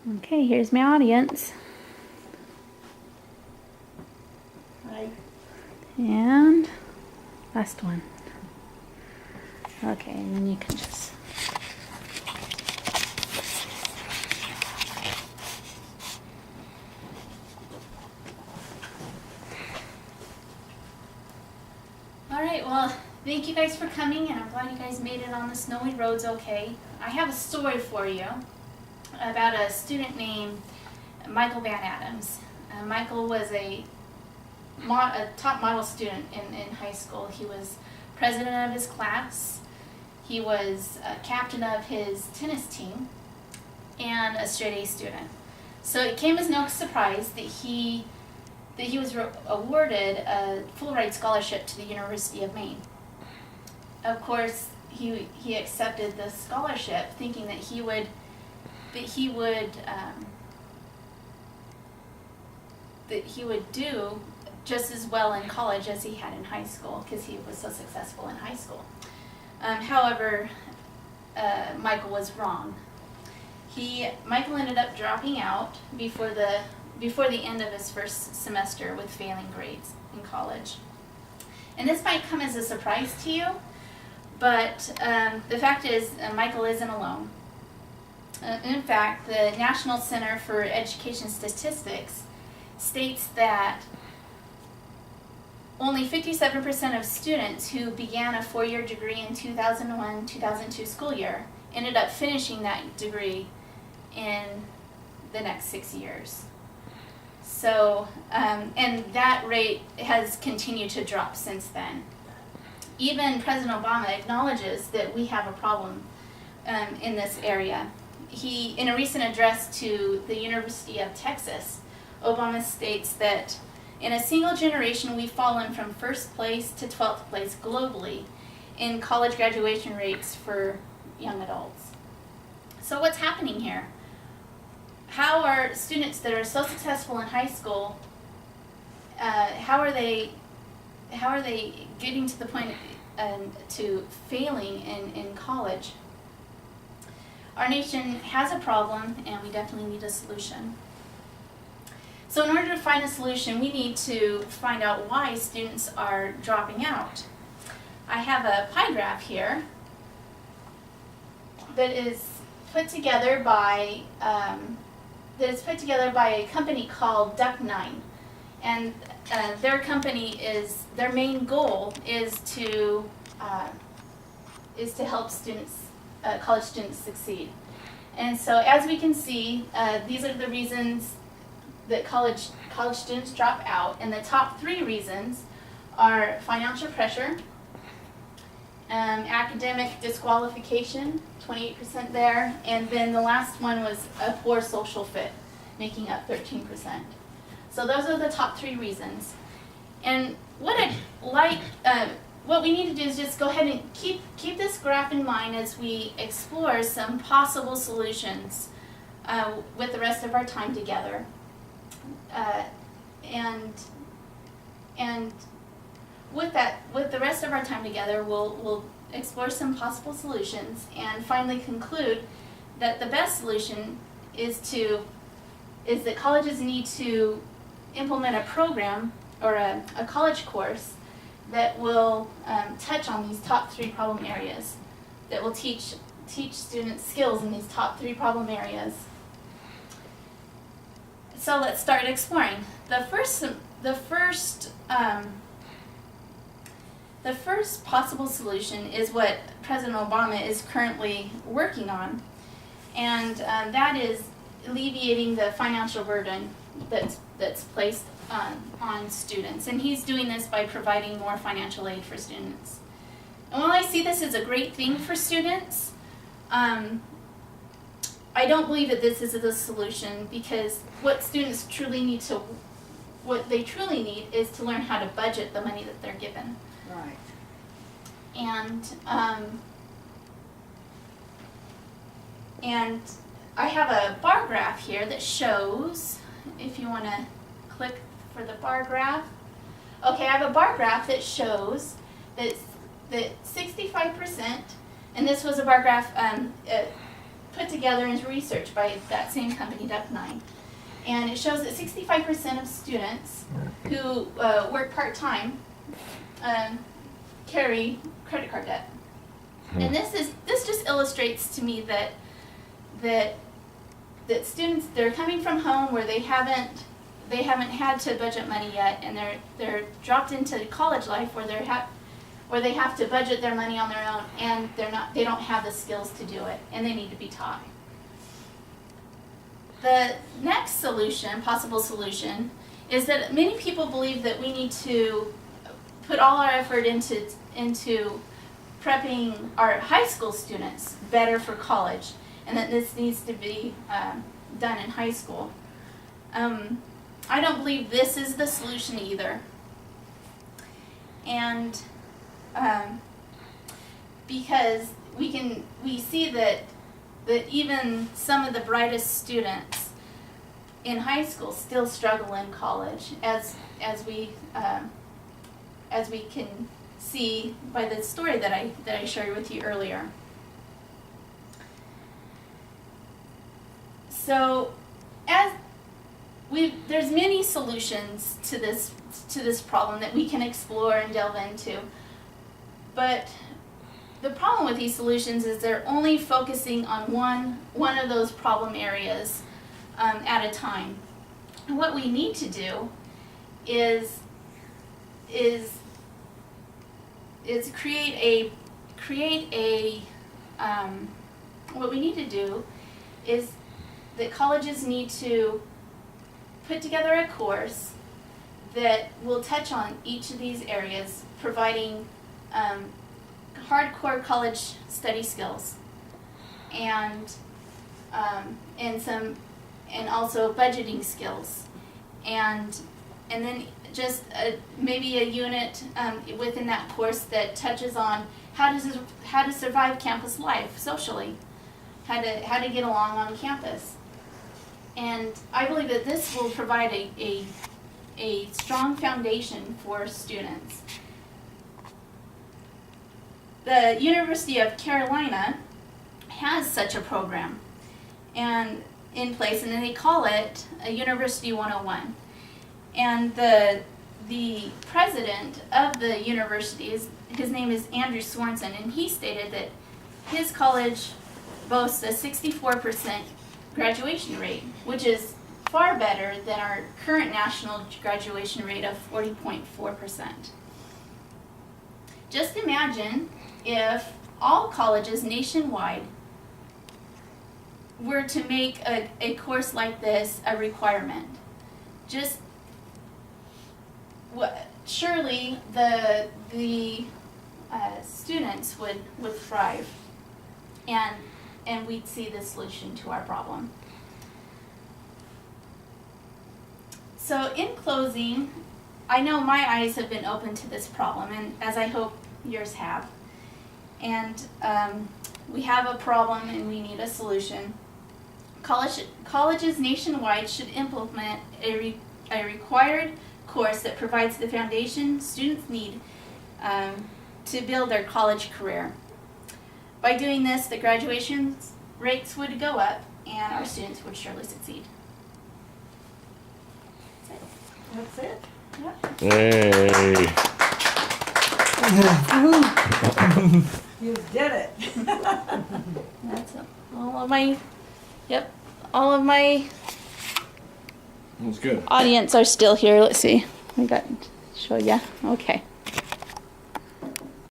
Okay, here's my audience. Hi. And last one. Okay, and then you can just. All right, well, thank you guys for coming, and I'm glad you guys made it on the snowy roads okay. I have a story for you about a student named Michael Van Adams. Michael was a top model student in high school. He was president of his class. He was captain of his tennis team and a straight A student. So it came as no surprise that he was awarded a full ride scholarship to the University of Maine. Of course, he accepted the scholarship thinking that he would do just as well in college as he had in high school because he was so successful in high school. However, Michael was wrong. Michael ended up dropping out before the end of his first semester with failing grades in college. And this might come as a surprise to you, but the fact is Michael isn't alone. In fact, the National Center for Education Statistics states that only 57% of students who began a four-year degree in 2001-2002 school year ended up finishing that degree in the next 6 years. So, and that rate has continued to drop since then. Even President Obama acknowledges that we have a problem in this area. In a recent address to the University of Texas, Obama states that in a single generation, we've fallen from first place to 12th place globally in college graduation rates for young adults. So what's happening here? How are students that are so successful in high school, how are they getting to the point to failing in college? Our nation has a problem, and we definitely need a solution. So in order to find a solution, we need to find out why students are dropping out. I have a pie graph here that is put together by a company called Duck9, and their main goal is to help college students succeed. And so, as we can see, these are the reasons that college students drop out, and the top three reasons are financial pressure, academic disqualification, 28% there, and then the last one was a poor social fit, making up 13%. So those are the top three reasons. And what we need to do is just go ahead and keep this graph in mind as we explore some possible solutions with the rest of our time together. And with the rest of our time together, we'll explore some possible solutions and finally conclude that the best solution is that colleges need to implement a program or a college course that will touch on these top three problem areas, that will teach students skills in these top three problem areas. So let's start exploring. The first possible solution is what President Obama is currently working on, and that is alleviating the financial burden that's placed on students. And he's doing this by providing more financial aid for students. And while I see this as a great thing for students, I don't believe that this is the solution, because what students truly need is to learn how to budget the money that they're given. Right. And I have a bar graph here that shows, if you want to click for the bar graph. Okay, I have a bar graph that shows that 65%, and this was a bar graph put together and researched by that same company, Duck9. And it shows that 65% of students who work part-time carry credit card debt. And this just illustrates to me that students, they're coming from home where they haven't had to budget money yet, and they're dropped into college life where they have to budget their money on their own, and they don't have the skills to do it, and they need to be taught. The next possible solution, is that many people believe that we need to put all our effort into prepping our high school students better for college, and that this needs to be done in high school. I don't believe this is the solution either. And because we see that even some of the brightest students in high school still struggle in college, as we can see by the story that I shared with you earlier. So, there's many solutions to this problem that we can explore and delve into, but the problem with these solutions is they're only focusing on one of those problem areas at a time. And what we need to do is what we need to do is that colleges need to put together a course that will touch on each of these areas, providing hardcore college study skills and also budgeting skills, and then just maybe a unit within that course that touches on how to survive campus life socially, how to get along on campus. And I believe that this will provide a strong foundation for students. The University of Carolina has such a program in place, and they call it a University 101. And the president of the university, his name is Andrew Swanson, and he stated that his college boasts a 64% graduation rate, which is far better than our current national graduation rate of 40.4%. Just imagine if all colleges nationwide were to make a course like this a requirement. Surely the students would thrive, and we'd see the solution to our problem. So in closing, I know my eyes have been open to this problem, and as I hope yours have. And we have a problem and we need a solution. Colleges nationwide should implement a required course that provides the foundation students need to build their college career. By doing this, the graduation rates would go up and our students would surely succeed. That's it? Yep. Yay. You did it. That's all of my That was good. audience are still here. Let's see. I got show ya. Okay.